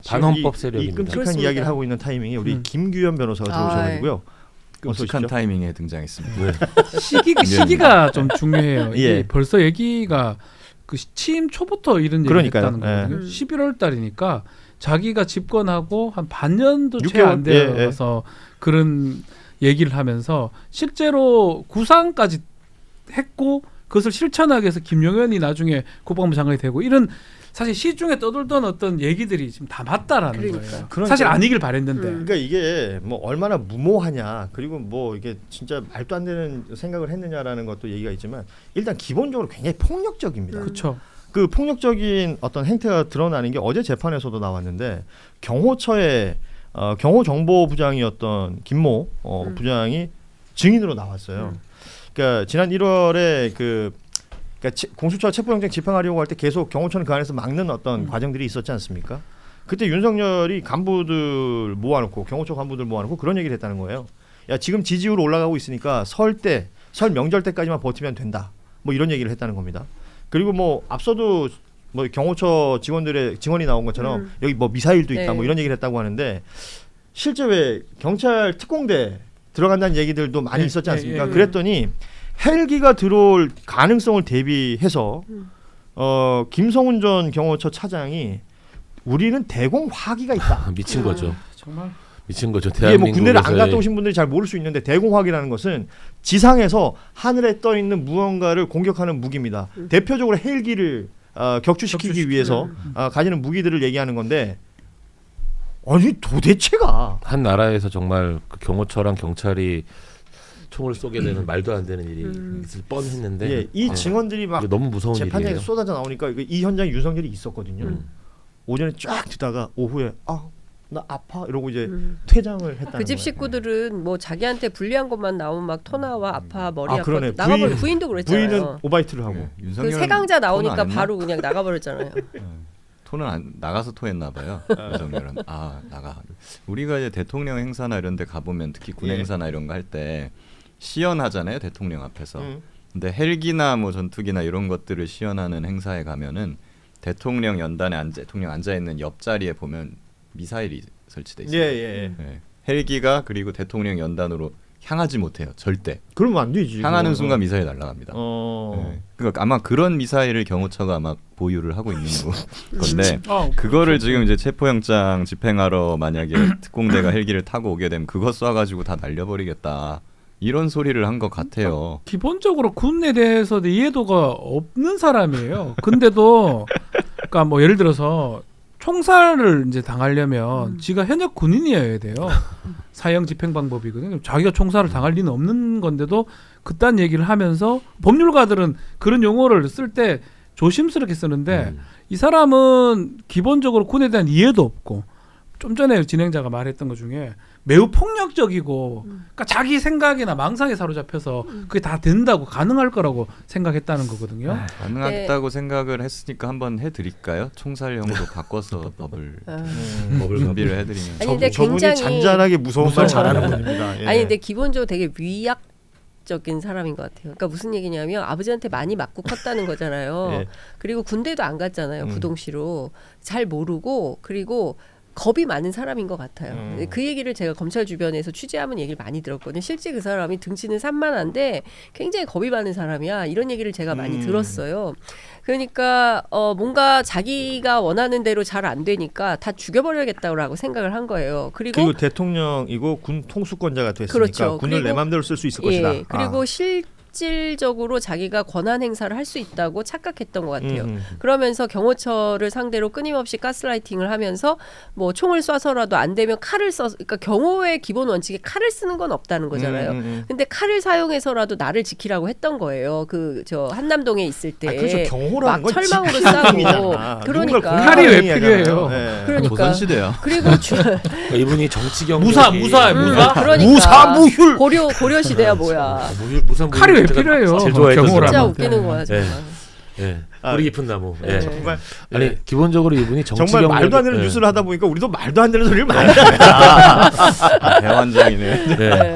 반헌법 세력입니다. 이 끔찍한 그렇습니다. 이야기를 하고 있는 타이밍에 우리 김규현 변호사가 들어오셔가지고요. 끔찍한 타이밍에 등장했습니다. 네. 시기가 좀 중요해요. 이게 예. 벌써 얘기가 그 취임 초부터 이런 얘기를 그러니까요. 했다는 거거든요. 예. 11월 달이니까 자기가 집권하고 한 반년도 채 6개월? 안 되어서 그런 얘기를 하면서 실제로 구상까지 했고 그것을 실천하기 위해서 김용현이 나중에 국방부 장관이 되고 이런 사실 시중에 떠돌던 어떤 얘기들이 지금 다 맞다라는 거예요. 그러니까. 사실 아니길 바랬는데. 그러니까 이게 뭐 얼마나 무모하냐 그리고 뭐 이게 진짜 말도 안 되는 생각을 했느냐라는 것도 얘기가 있지만 일단 기본적으로 굉장히 폭력적입니다. 그렇죠. 그 폭력적인 어떤 행태가 드러나는 게 어제 재판에서도 나왔는데 경호처의 경호정보부장이었던 김모 부장이 증인으로 나왔어요. 그러니까 지난 1월에 그러니까 공수처 체포영장 집행하려고 할 때 계속 경호처는 그 안에서 막는 어떤 과정들이 있었지 않습니까? 그때 윤석열이 간부들 모아놓고 경호처 간부들 모아놓고 그런 얘기를 했다는 거예요. 야 지금 지지율 올라가고 있으니까 설 명절 때까지만 버티면 된다. 뭐 이런 얘기를 했다는 겁니다. 그리고 뭐 앞서도 뭐 경호처 직원들의 증언이 나온 것처럼 여기 뭐 미사일도 있다. 네. 뭐 이런 얘기를 했다고 하는데 실제 왜 경찰 특공대 들어간다는 얘기들도 많이 있었지 않습니까? 그랬더니 헬기가 들어올 가능성을 대비해서 김성훈 전 경호처 차장이 우리는 대공 화기가 있다. 미친 거죠. 정말 미친 거죠. 이게 뭐 군대를 안 대한민국에서의 갔다 오신 분들이 잘 모를 수 있는데 대공화기라는 것은 지상에서 하늘에 떠 있는 무언가를 공격하는 무기입니다. 대표적으로 헬기를 격추시키기 위해서 가지는 무기들을 얘기하는 건데 아니 도대체가 한 나라에서 정말 그 경호처랑 경찰이 총을 쏘게 되는 말도 안 되는 일이 있을 뻔했는데 예, 이 증언들이 막 이게 너무 무서운 재판장에서 일이에요. 쏟아져 나오니까 이 현장에 윤석열이 있었거든요. 오전에 쫙 듣다가 오후에 나 아파 이러고 이제 퇴장을 했다는 그 집 거예요. 식구들은 뭐 자기한테 불리한 것만 나오면 막 토나와 아파 머리 아파 그러네. 나가버려. 부인도 그랬잖아요. 부인은 오바이트를 하고 네, 그 윤석열은 세강자 토는 안 나오니까 했나? 바로 그냥 나가버렸잖아요. 토는 나가서 토했나 봐요. 윤석열은 나가. 우리가 이제 대통령 행사나 이런 데 가보면 특히 군 행사나 이런 거 할 때 시연하잖아요. 대통령 앞에서. 근데 헬기나 뭐 전투기나 이런 것들을 시연하는 행사에 가면은 대통령 연단에 대통령 앉아 있는 옆자리에 보면 미사일이 설치돼 있어요. 예. 네. 헬기가 그리고 대통령 연단으로 향하지 못해요. 절대. 그러면 안 되지. 향하는 그거. 순간 미사일 날아갑니다. 어. 그러니까 아마 그런 미사일을 경호처가 아마 보유를 하고 있는 건데 그거를 그렇죠. 지금 이제 체포영장 집행하러 만약에 특공대가 헬기를 타고 오게 되면 그거 쏴가지고 다 날려버리겠다. 이런 소리를 한 것 같아요. 기본적으로 군에 대해서 이해도가 없는 사람이에요. 근데도 그러니까 뭐 예를 들어서 총살을 이제 당하려면 지가 현역 군인이어야 돼요. 사형 집행 방법이거든요. 자기가 총살을 당할 리는 없는 건데도 그딴 얘기를 하면서 법률가들은 그런 용어를 쓸 때 조심스럽게 쓰는데 이 사람은 기본적으로 군에 대한 이해도 없고 좀 전에 진행자가 말했던 것 중에 매우 폭력적이고 그러니까 자기 생각이나 망상에 사로잡혀서 그게 다 된다고 가능할 거라고 생각했다는 거거든요. 가능하다고 생각을 했으니까 한번 해드릴까요? 총살형으로 바꿔서 법을 준비를 해드리면. 아니, 근데 저분이 굉장히- 잔잔하게 무서운 말 잘하는 분입니다. 예. 아니 근데 기본적으로 되게 위약적인 사람인 것 같아요. 그러니까 무슨 얘기냐면 아버지한테 많이 맞고 컸다는 거잖아요. 예. 그리고 군대도 안 갔잖아요. 부동시로. 잘 모르고 그리고 겁이 많은 사람인 것 같아요. 그 얘기를 제가 검찰 주변에서 취재하면 얘기를 많이 들었거든요. 실제 그 사람이 등치는 산만한데 굉장히 겁이 많은 사람이야. 이런 얘기를 제가 많이 들었어요. 그러니까 뭔가 자기가 원하는 대로 잘 안 되니까 다 죽여버려야겠다고 생각을 한 거예요. 그리고 대통령이고 군 통수권자가 됐으니까 그렇죠. 군을 그리고- 내 마음대로 쓸 수 있을 것이다. 그리고 실질적으로 자기가 권한 행사를 할 수 있다고 착각했던 것 같아요. 그러면서 경호처를 상대로 끊임없이 가스라이팅을 하면서 뭐 총을 쏴서라도 안 되면 칼을 써. 그러니까 경호의 기본 원칙에 칼을 쓰는 건 없다는 거잖아요. 근데 칼을 사용해서라도 나를 지키라고 했던 거예요. 그 저 한남동에 있을 때 그렇죠. 경호라는 막 건 철망으로 지키는 싸고 힘이잖아. 그러니까 칼이 왜 필요해요? 네. 그러니까 조선시대야. 그리고 그러니까 이분이 정치 경력이 무사. 그러니까 무사무휴. 고려 시대야 뭐야. 무사 칼이 왜 필요해요? 제일 좋아했던 경호라면. 진짜 사람. 웃기는 거야 정말. 예. 뿌리 깊은 나무. 예. 네. 정말 아니 기본적으로 이분이 정치 정말 말도 안 되는 예. 뉴스를 하다 보니까 우리도 말도 안 되는 소리를 많이 합니다. 대환장이네. 네.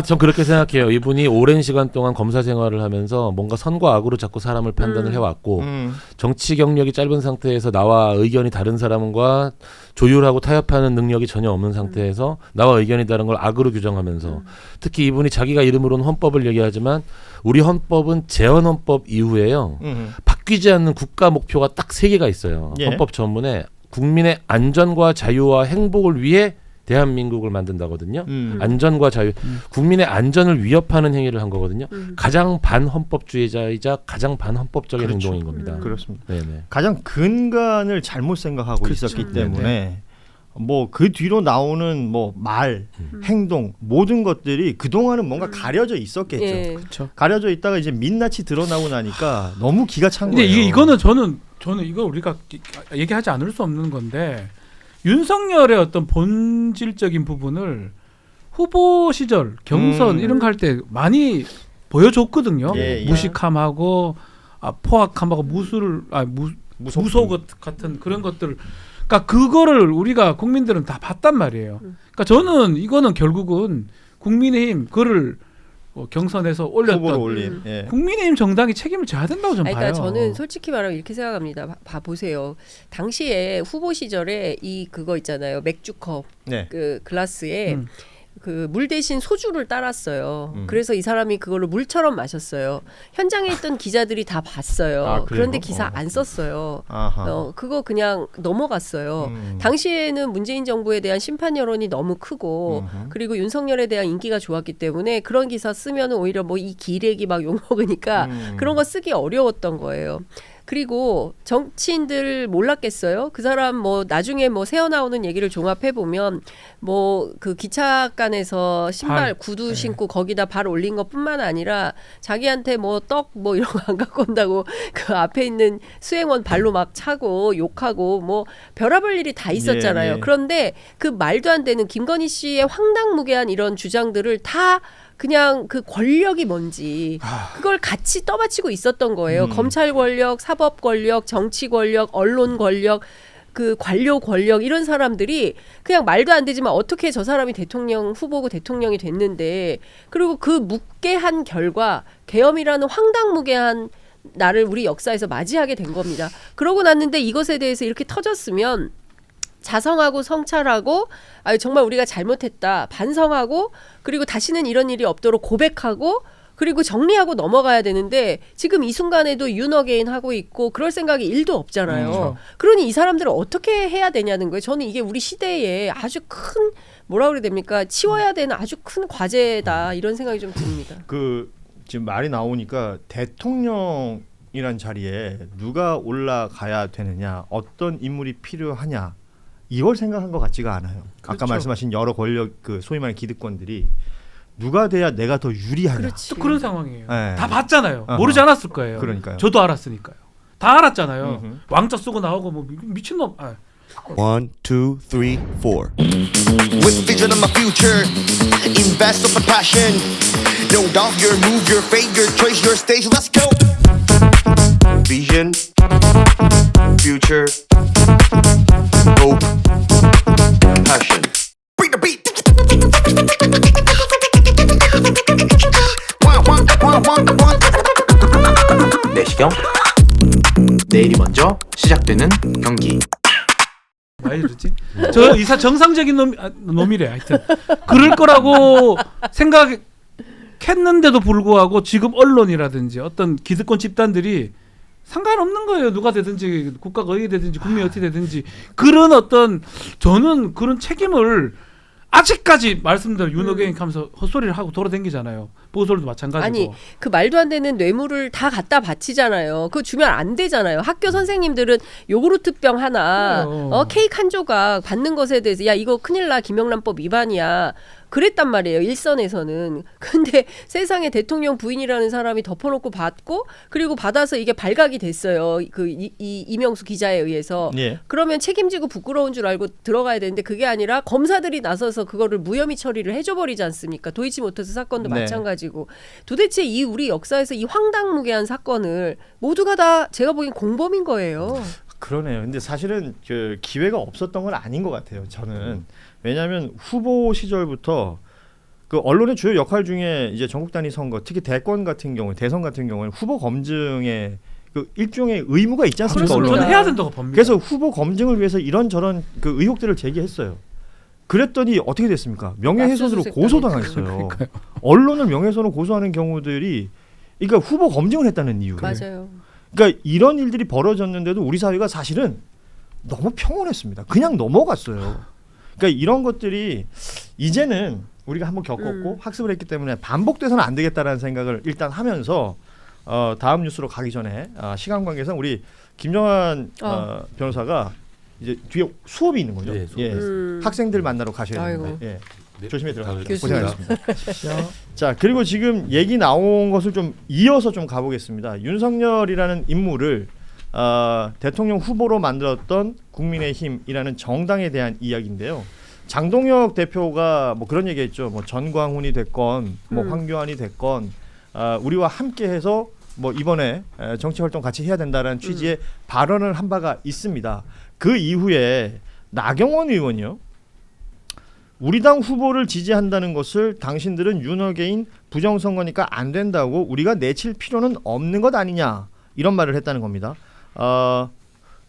전 그렇게 생각해요. 이분이 오랜 시간 동안 검사 생활을 하면서 뭔가 선과 악으로 자꾸 사람을 판단을 해왔고 정치 경력이 짧은 상태에서 나와 의견이 다른 사람과 조율하고 타협하는 능력이 전혀 없는 상태에서 나와 의견이 다른 걸 악으로 규정하면서 특히 이분이 자기가 이름으로는 헌법을 얘기하지만 우리 헌법은 재헌헌법 이후에요. 바뀌지 않는 국가 목표가 딱 3개가 있어요. 예. 헌법 전문에 국민의 안전과 자유와 행복을 위해 대한민국을 만든다거든요. 안전과 자유, 국민의 안전을 위협하는 행위를 한 거거든요. 가장 반헌법주의자이자 가장 반헌법적인 그렇죠. 행동인 겁니다. 그렇습니다. 네네. 가장 근간을 잘못 생각하고 그렇죠. 있었기 때문에 뭐 그 뒤로 나오는 뭐 말, 행동 모든 것들이 그 동안은 뭔가 가려져 있었겠죠. 예. 그렇죠. 가려져 있다가 이제 민낯이 드러나고 나니까 너무 기가 찬 근데 거예요. 이거는 저는 이거 우리가 얘기하지 않을 수 없는 건데 윤석열의 어떤 본질적인 부분을 후보 시절 경선 이런 거 할 때 많이 보여줬거든요. 예, 예. 무식함하고 포악함하고 무속 같은 그런 것들. 그러니까 그거를 우리가 국민들은 다 봤단 말이에요. 그러니까 저는 이거는 결국은 국민의힘 그를 경선에서 올렸던 후보로 올린. 예. 국민의힘 정당이 책임을 져야 된다고 좀 아니, 봐요. 그러니까 저는 솔직히 말하면 이렇게 생각합니다. 보세요. 당시에 후보 시절에 이 그거 있잖아요. 맥주컵 네. 그 글라스에 그 물 대신 소주를 따랐어요. 그래서 이 사람이 그걸로 물처럼 마셨어요. 현장에 있던 기자들이 다 봤어요. 아, 그래요? 그런데 기사 안 썼어요. 아하. 그거 그냥 넘어갔어요. 당시에는 문재인 정부에 대한 심판 여론이 너무 크고 그리고 윤석열에 대한 인기가 좋았기 때문에 그런 기사 쓰면 오히려 뭐 이 기레기 막 욕먹으니까 그런 거 쓰기 어려웠던 거예요. 그리고 정치인들 몰랐겠어요? 그 사람 뭐 나중에 뭐 새어나오는 얘기를 종합해 보면 뭐 그 기차간에서 신발 구두 신고 거기다 발 올린 것뿐만 아니라 자기한테 뭐 떡 뭐 이런 거 안 갖고 온다고 그 앞에 있는 수행원 발로 막 차고 욕하고 뭐 별의별 일이 다 있었잖아요. 예, 예. 그런데 그 말도 안 되는 김건희 씨의 황당무계한 이런 주장들을 다 그냥 그 권력이 뭔지 그걸 같이 떠받치고 있었던 거예요. 검찰 권력, 사법 권력, 정치 권력, 언론 권력, 그 관료 권력 이런 사람들이 그냥 말도 안 되지만 어떻게 저 사람이 대통령 후보고 대통령이 됐는데 그리고 그 묵계한 결과 계엄이라는 황당무계한 날을 우리 역사에서 맞이하게 된 겁니다. 그러고 났는데 이것에 대해서 이렇게 터졌으면 자성하고 성찰하고 정말 우리가 잘못했다 반성하고 그리고 다시는 이런 일이 없도록 고백하고 그리고 정리하고 넘어가야 되는데 지금 이 순간에도 윤어게인 하고 있고 그럴 생각이 1도 없잖아요. 그러니 이 사람들을 어떻게 해야 되냐는 거예요. 저는 이게 우리 시대에 아주 큰 뭐라 그래야 됩니까? 치워야 되는 아주 큰 과제다 이런 생각이 좀 듭니다. 그 지금 말이 나오니까 대통령이란 자리에 누가 올라가야 되느냐, 어떤 인물이 필요하냐 이걸 생각한 것 같지가 않아요. 그렇죠. 아까 말씀하신 여러 권력 그 소위 말하는 기득권들이 누가 돼야 내가 더 유리하냐. 그렇지. 또 그런 상황이에요. 네. 다 봤잖아요. 어허. 모르지 않았을 거예요. 그러니까요. 저도 알았으니까요. 다 알았잖아요. 음흠. 왕자 쓰고 나오고 뭐 미친놈. 1, 2, 3, 4. With vision of my future, invest with passion. No doubt your move, your fate, your choice, your stage. Let's go. Vision, future, hope, passion. Bring the beat. 내시경 내일이 먼저 시작되는 경기. 많이 듣지? 저 이사 정상적인 놈이래. 하여튼 그럴 거라고 생각했는데도 불구하고 지금 언론이라든지 어떤 기득권 집단들이 상관없는 거예요. 누가 되든지 국가가 어떻게 되든지 국민이 어떻게 되든지 그런 어떤 저는 그런 책임을 아직까지 말씀대로 윤호경 하면서 헛소리를 하고 돌아다니잖아요. 보수들도 마찬가지고. 아니 그 말도 안 되는 뇌물을 다 갖다 바치잖아요. 그거 주면 안 되잖아요. 학교 선생님들은 요구르트병 하나 그래요. 케이크 한 조각 받는 것에 대해서 야 이거 큰일 나 김영란법 위반이야. 그랬단 말이에요. 일선에서는. 근데 세상에 대통령 부인이라는 사람이 덮어놓고 받고 그리고 받아서 이게 발각이 됐어요. 이 이명수 기자에 의해서. 예. 그러면 책임지고 부끄러운 줄 알고 들어가야 되는데 그게 아니라 검사들이 나서서 그거를 무혐의 처리를 해줘버리지 않습니까? 도이치모터스 사건도 네. 마찬가지고. 도대체 이 우리 역사에서 이 황당무계한 사건을 모두가 다 제가 보기엔 공범인 거예요. 그러네요. 근데 사실은 그 기회가 없었던 건 아닌 것 같아요. 저는 왜냐하면 후보 시절부터 그 언론의 주요 역할 중에 이제 전국 단위 선거, 특히 대권 같은 경우, 대선 같은 경우는 후보 검증에 그 일종의 의무가 있지 않습니까? 그렇습니다. 언론에. 저는 해야 된다고 봅니다. 그래서 후보 검증을 위해서 이런저런 그 의혹들을 제기했어요. 그랬더니 어떻게 됐습니까? 명예훼손으로 압수수색 고소당했어요. 그러니까요. 언론을 명예훼손으로 고소하는 경우들이 그러니까 후보 검증을 했다는 이유. 맞아요. 그러니까 이런 일들이 벌어졌는데도 우리 사회가 사실은 너무 평온했습니다. 그냥 넘어갔어요. 그러니까 이런 것들이 이제는 우리가 한번 겪었고 학습을 했기 때문에 반복돼서는 안 되겠다라는 생각을 일단 하면서 다음 뉴스로 가기 전에 시간 관계상 우리 김정환 변호사가 이제 뒤에 수업이 있는 거죠. 네, 수업. 예. 학생들 만나러 가셔야 되는데 아이고. 예. 조심히 들어가세요. 교수님. 고생하셨습니다. 자, 그리고 지금 얘기 나온 것을 좀 이어서 좀 가보겠습니다. 윤석열이라는 인물을 대통령 후보로 만들었던 국민의힘이라는 정당에 대한 이야기인데요. 장동혁 대표가 뭐 그런 얘기했죠. 뭐 전광훈이 됐건, 뭐 황교안이 됐건, 우리와 함께해서 뭐 이번에 정치 활동 같이 해야 된다라는 취지의 발언을 한 바가 있습니다. 그 이후에 나경원 의원이요. 우리 당 후보를 지지한다는 것을 당신들은 윤핵인 부정선거니까 안 된다고 우리가 내칠 필요는 없는 것 아니냐 이런 말을 했다는 겁니다.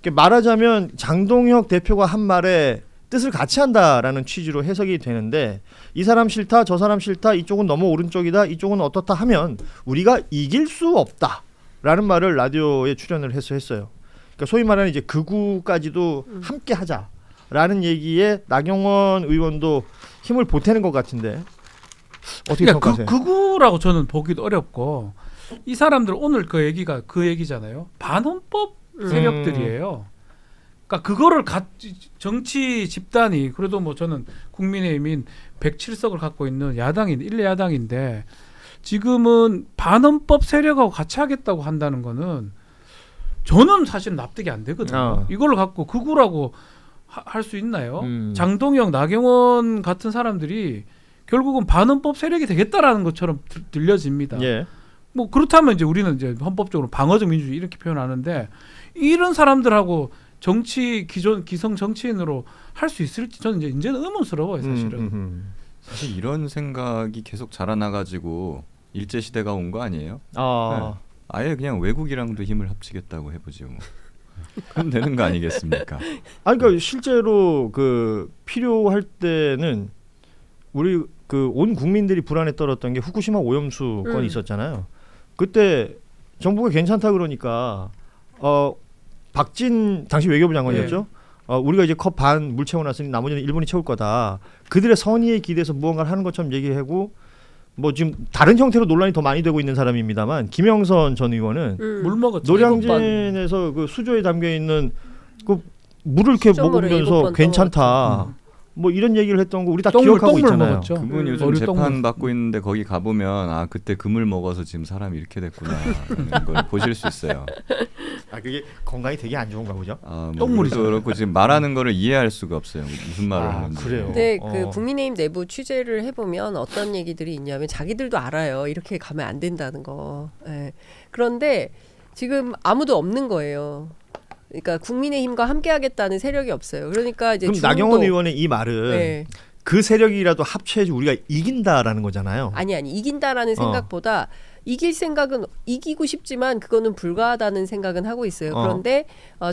말하자면 장동혁 대표가 한 말에 뜻을 같이 한다라는 취지로 해석이 되는데 이 사람 싫다 저 사람 싫다 이쪽은 너무 오른쪽이다 이쪽은 어떻다 하면 우리가 이길 수 없다라는 말을 라디오에 출연을 해서 했어요. 그러니까 소위 말하는 이제 극우까지도 함께 하자라는 얘기에 나경원 의원도 힘을 보태는 것 같은데 어떻게 그러니까 평가하세요? 극우라고 저는 보기도 어렵고 이 사람들 오늘 그 얘기가 그 얘기잖아요. 반헌법 세력들이에요. 그러니까 그거를 정치 집단이 그래도 뭐 저는 국민의힘인 107석을 갖고 있는 야당인 일례 야당인데 지금은 반헌법 세력하고 같이 하겠다고 한다는 거는 저는 사실 납득이 안 되거든요. 이걸 갖고 극우라고 할 수 있나요? 장동영, 나경원 같은 사람들이 결국은 반헌법 세력이 되겠다라는 것처럼 들려집니다. 예. 뭐 그렇다면 이제 우리는 이제 헌법적으로 방어적 민주주의 이렇게 표현하는데 이런 사람들하고 정치 기성 정치인으로 할 수 있을지 저는 이제는 의문스러워요, 사실은. 사실 이런 생각이 계속 자라나가지고 일제 시대가 온 거 아니에요? 네. 아예 그냥 외국이랑도 힘을 합치겠다고 해보죠. 뭐. 그럼 되는 거 아니겠습니까? 그러니까 실제로 그 필요할 때는 우리 그 온 국민들이 불안에 떨었던 게 후쿠시마 오염수 건이 있었잖아요. 그때 정부가 괜찮다 그러니까 박진 당시 외교부 장관이었죠. 우리가 이제 컵 반 물 채워놨으니 나머지는 일본이 채울 거다. 그들의 선의에 기대서 무언가를 하는 것처럼 얘기하고 뭐 지금 다른 형태로 논란이 더 많이 되고 있는 사람입니다만 김영선 전 의원은 물 먹었죠. 노량진에서 그 수조에 담겨 있는 그 물을 이렇게 먹으면서 괜찮다. 뭐 이런 얘기를 했던 거 우리 다 기억하고 있잖아요. 먹었죠. 그분 요즘 재판 받고 있는데 거기 가보면 그때 그물 먹어서 지금 사람이 이렇게 됐구나라는 걸 보실 수 있어요. 그게 건강이 되게 안 좋은가 보죠. 뭐 똥물이죠. 그렇고 지금 말하는 거를 이해할 수가 없어요. 무슨 말을 하는지. 그래요. 근데 그 국민의힘 내부 취재를 해보면 어떤 얘기들이 있냐면 자기들도 알아요. 이렇게 가면 안 된다는 거. 예. 그런데 지금 아무도 없는 거예요. 그러니까 국민의힘과 함께하겠다는 세력이 없어요. 그러니까 이제 그럼 나경원 의원의 이 말은 네. 그 세력이라도 합쳐야지 우리가 이긴다라는 거잖아요. 아니 이긴다라는 생각보다 이길 생각은 이기고 싶지만 그거는 불가하다는 생각은 하고 있어요. 그런데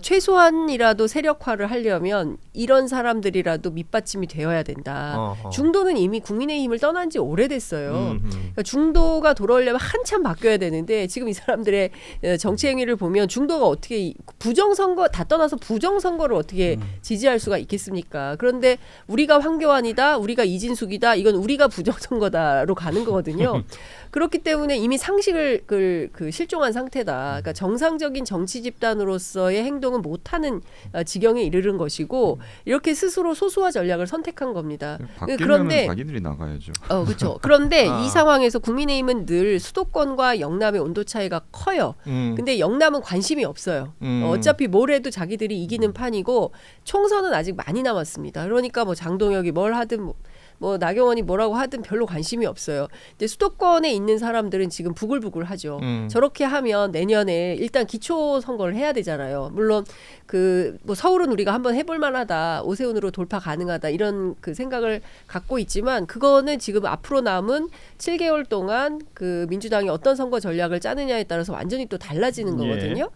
최소한이라도 세력화를 하려면 이런 사람들이라도 밑받침이 되어야 된다. 중도는 이미 국민의힘을 떠난 지 오래됐어요. 그러니까 중도가 돌아오려면 한참 바뀌어야 되는데 지금 이 사람들의 정치 행위를 보면 중도가 어떻게 부정선거 다 떠나서 부정선거를 어떻게 지지할 수가 있겠습니까? 그런데 우리가 황교안이다, 우리가 이진숙이다, 이건 우리가 부정선거다로 가는 거거든요. 그렇기 때문에 이미 상식을 그 실종한 상태다. 그러니까 정상적인 정치 집단으로서의 행동은 못하는 지경에 이르른 것이고 이렇게 스스로 소수화 전략을 선택한 겁니다. 바뀌려면 그런데 자기들이 나가야죠. 그렇죠. 그런데 이 상황에서 국민의힘은 늘 수도권과 영남의 온도 차이가 커요. 근데 영남은 관심이 없어요. 어차피 뭘 해도 자기들이 이기는 판이고 총선은 아직 많이 남았습니다. 그러니까 뭐 장동혁이 뭘 하든 뭐 나경원이 뭐라고 하든 별로 관심이 없어요. 근데 수도권에 있는 사람들은 지금 부글부글하죠. 저렇게 하면 내년에 일단 기초 선거를 해야 되잖아요. 물론 그 뭐 서울은 우리가 한번 해볼 만하다, 오세훈으로 돌파 가능하다 이런 그 생각을 갖고 있지만 그거는 지금 앞으로 남은 7개월 동안 그 민주당이 어떤 선거 전략을 짜느냐에 따라서 완전히 또 달라지는 거거든요.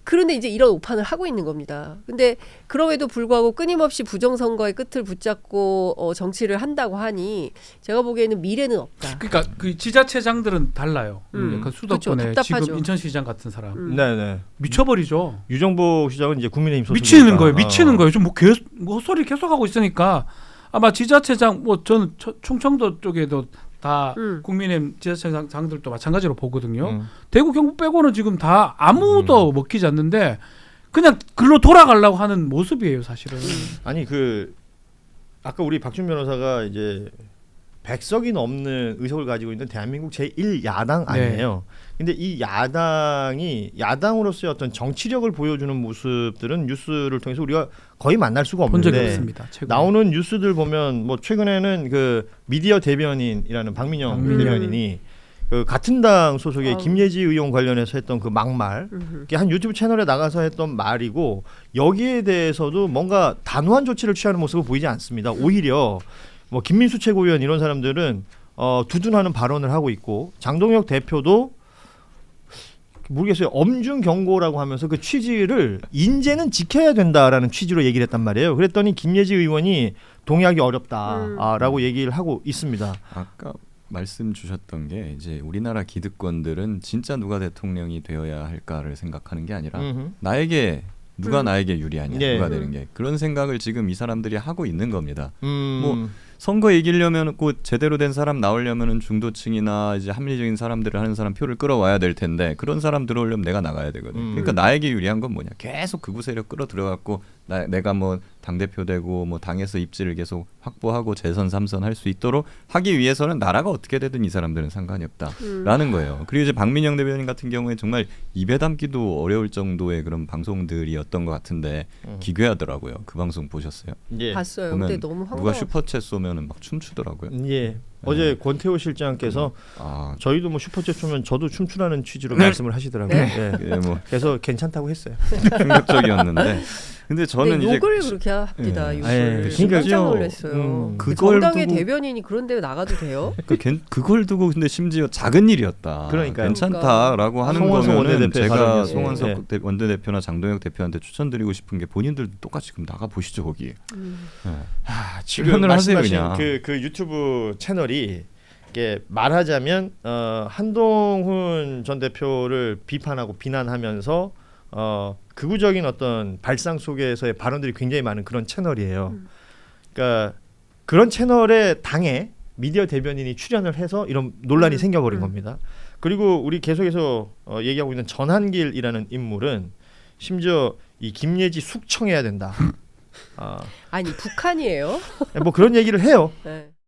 그런데 이제 이런 오판을 하고 있는 겁니다. 근데 그럼에도 불구하고 끊임없이 부정선거의 끝을 붙잡고 정치를 한다고 하니 제가 보기에는 미래는 없다. 그러니까 그 지자체장들은 달라요. 약간 수도권에 그렇죠. 답답하죠. 지금 인천시장 같은 사람 네네. 미쳐버리죠. 유정복 시장은 이제 국민의힘 소속이니까. 미치는 거예요. 미치는 거예요. 좀 뭐 헛소리 계속 하고 있으니까 아마 지자체장 뭐 저는 충청도 쪽에도 다 국민의힘 지자체장들도 마찬가지로 보거든요. 대구 경북 빼고는 지금 다 아무도 먹히지 않는데 그냥 글로 돌아가려고 하는 모습이에요, 사실은. 아니 그 아까 우리 박준 변호사가 이제 100석이 넘는 의석을 가지고 있는 대한민국 제1야당 아니에요. 근데 이 야당이 야당으로서의 어떤 정치력을 보여주는 모습들은 뉴스를 통해서 우리가 거의 만날 수가 본 적이 없는데 없습니다. 최근에. 나오는 뉴스들 보면 뭐 최근에는 그 미디어 대변인이라는 박민영 대변인이 그 같은 당 소속의 김예지 의원 관련해서 했던 그 막말, 그게 한 유튜브 채널에 나가서 했던 말이고 여기에 대해서도 뭔가 단호한 조치를 취하는 모습을 보이지 않습니다. 오히려 뭐 김민수 최고위원 이런 사람들은 두둔하는 발언을 하고 있고 장동혁 대표도 모르겠어요. 엄중 경고라고 하면서 그 취지를 인재는 지켜야 된다라는 취지로 얘기를 했단 말이에요. 그랬더니 김예지 의원이 동의하기 어렵다라고 얘기를 하고 있습니다. 아까 말씀 주셨던 게 이제 우리나라 기득권들은 진짜 누가 대통령이 되어야 할까를 생각하는 게 아니라 나에게 누가 나에게 유리하냐, 누가 되는 게 그런 생각을 지금 이 사람들이 하고 있는 겁니다. 뭐 선거 이기려면 곧 제대로 된 사람 나오려면은 중도층이나 이제 합리적인 사람들을 하는 사람 표를 끌어와야 될 텐데 그런 사람 들어오려면 내가 나가야 되거든. 그러니까 나에게 유리한 건 뭐냐? 계속 극우 세력 끌어 들어갖고 내가 뭐 당 대표 되고 뭐 당에서 입지를 계속 확보하고 재선 3선 할 수 있도록 하기 위해서는 나라가 어떻게 되든 이 사람들은 상관이 없다라는 거예요. 그리고 이제 박민영 대변인 같은 경우에 정말 입에 담기도 어려울 정도의 그런 방송들이었던 것 같은데 기괴하더라고요. 그 방송 보셨어요? 예. 봤어요. 보면 근데 너무 누가 슈퍼챗 쏘면은 막 춤추더라고요. 예. 어제 권태호 실장께서 저희도 뭐 슈퍼챗 쏘면 저도 춤추라는 취지로 말씀을 하시더라고요. 네. 예. 뭐 그래서 괜찮다고 했어요. 충격적이었는데 근데 저는 이제 욕을 그렇게 합니다. 예. 욕을. 그러니까 깜짝 놀랐어요. 그걸 정당의 두고- 대변인이 그런 데 나가도 돼요? 그걸 두고 근데 심지어 작은 일이었다. 그러니까요. 괜찮다라고 하는 송원석 거면은 원내대표의 제가 발언이었어요. 송원석 예. 원내대표나 장동혁 대표한테 추천드리고 싶은 게 본인들도 똑같이 그럼 나가 보시죠 거기. 지금 표현을 하세요, 말씀하신 그냥. 그 유튜브 채널이 이게 말하자면 한동훈 전 대표를 비판하고 비난하면서 극우적인 어떤 발상 속에서의 발언들이 굉장히 많은 그런 채널이에요. 그러니까 그런 채널에 당에 미디어 대변인이 출연을 해서 이런 논란이 생겨버린 겁니다. 그리고 우리 계속해서 얘기하고 있는 전한길이라는 인물은 심지어 이 김예지 숙청해야 된다. 아니 북한이에요. 뭐 그런 얘기를 해요. 네.